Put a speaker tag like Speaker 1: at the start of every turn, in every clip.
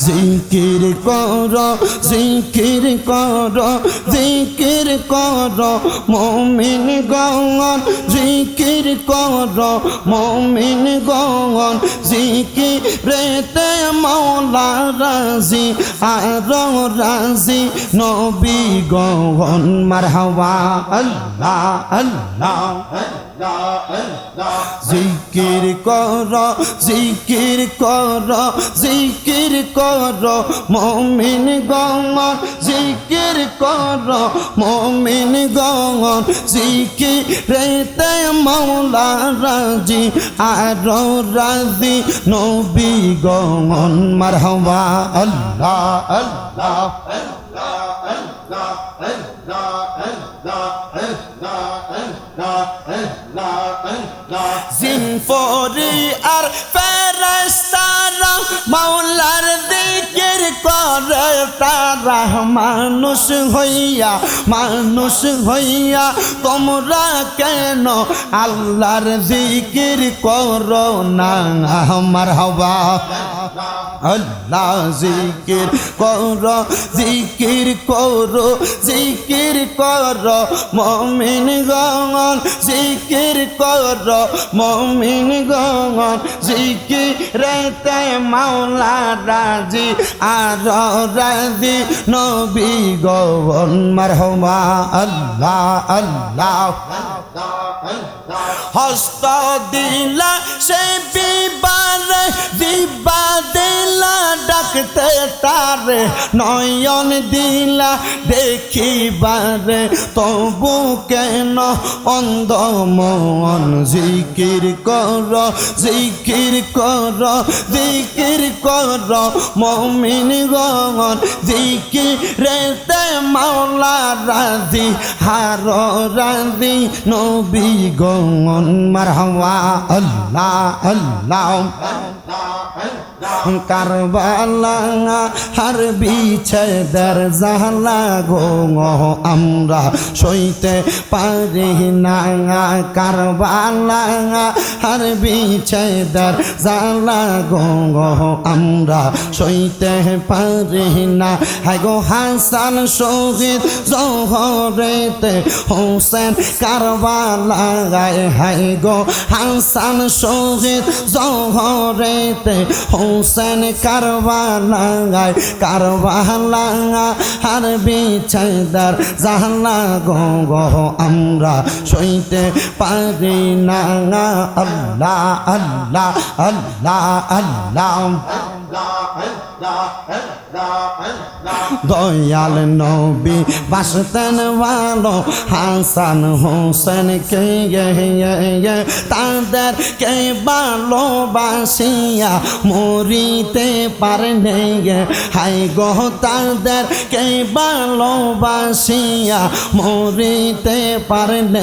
Speaker 1: জিকির কর জিকির কর জিকির কর মুমিন গণ জিকির কর মুমিন গণ জিকিরেতে মাওলা রাজি আর রাজি নবী গণ মারহাবা আল্লাহ আল্লাহ জিকির কর জিকির কর জিকির কর মুমিন গণ জিকির কর মুমিন গণ জিকিরেতে মাওলা রাজি আর রাজি নবী গণ মারহাবা আল্লাহ আল্লাহ জিনফরি আর ফেরেশতারা মাওলার জিকির করে তারা মানুষ হইয়া তোমরা কেন আল্লাহর জিকির করো না মারহাবা আল্লাহ জিকির করো জিকির করো জিকির করো মুমিন গণ জিকির করো মুমিন গণ জিকিরেতে মাওলা রাজি আর রাজি নবী গণ মারহাবা আল্লাহ আল্লাহ হস্ত দিলা সে বিবারে দিবা দিলা ডাকতে তারে নয়ন দিলা দেখিবারে তবু কেন অন্ধ মন জিকির কর জিকির কর জিকির কর মুমিন গণ জিকিরেতে মাওলা রাজি হার রাজি নবী গণ মারহাবা আল্লাহ আল্লাহ কারবালা হার বিছে দর জালা গো আমরা সইতে পারি না কারবালা হার বিছে দর জালা গো আমরা সইতে পারি না হায় গো হাসান শহীদ জোহরেতে হোসেন কারবালা হায় গো হাসান শহীদ জোহরেতে হোসেন কারবালা কারবালা আর বিছাদার জাহলা গো আমরা সইতে পারি না আল্লাহ আল্লাহ আল্লাহ আল্লাহ দয়াল নবী বাসতেন ভালো হাসান হোসেন কে তাদের কে ভালোবাসিয়া মরিতে পারেন হাই গো তাদের কে ভালোবাসিয়া মরিতে পারেন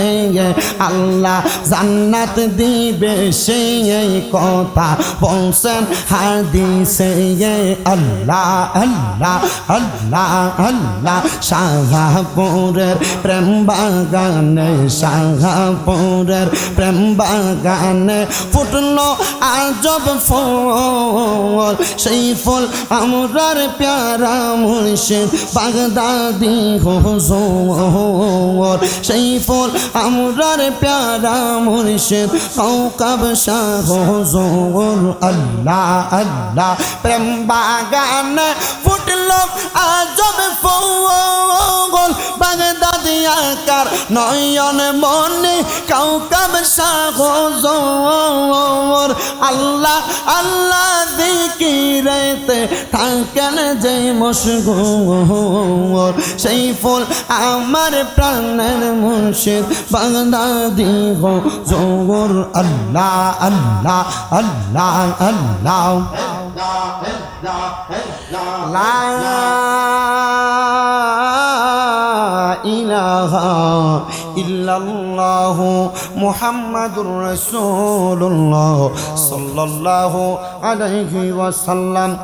Speaker 1: আল্লাহ জান্নাত দিবে সেই কথা বলছেন হাদিসে আল্লাহ আল্লাহ আল্লাহ আল্লাহ শাহপুরের প্রেম বাগানে শাহপুরের প্রেম বাগানে ফুটলো আজব ফুল সেই ফুল আমরার প্যারা মুর্শিদ বাগদাদি হুজুর সেই ফুল আমরার প্যারা মুর্শিদ কৌকব শাহ হুজুর আল্লাহ আল্লাহ প্রেম বাগানে ফুটলো আজব ফুল বাগদাদি আকার নয়ন মনে কৌকব শাহ হুজুর আল্লাহ আল্লাহ জিকিরেতে থাকেন যে মশগুল সেই ফুল আমার প্রাণের মুর্শিদ বাগদাদি হুজুর আল্লাহ আল্লাহ আল্লাহ আল্লাহ লা ইলাহা ইল্লাল্লাহু মুহাম্মাদুর রাসূলুল্লাহ সাল্লাল্লাহু আলাইহি ওয়াসাল্লাম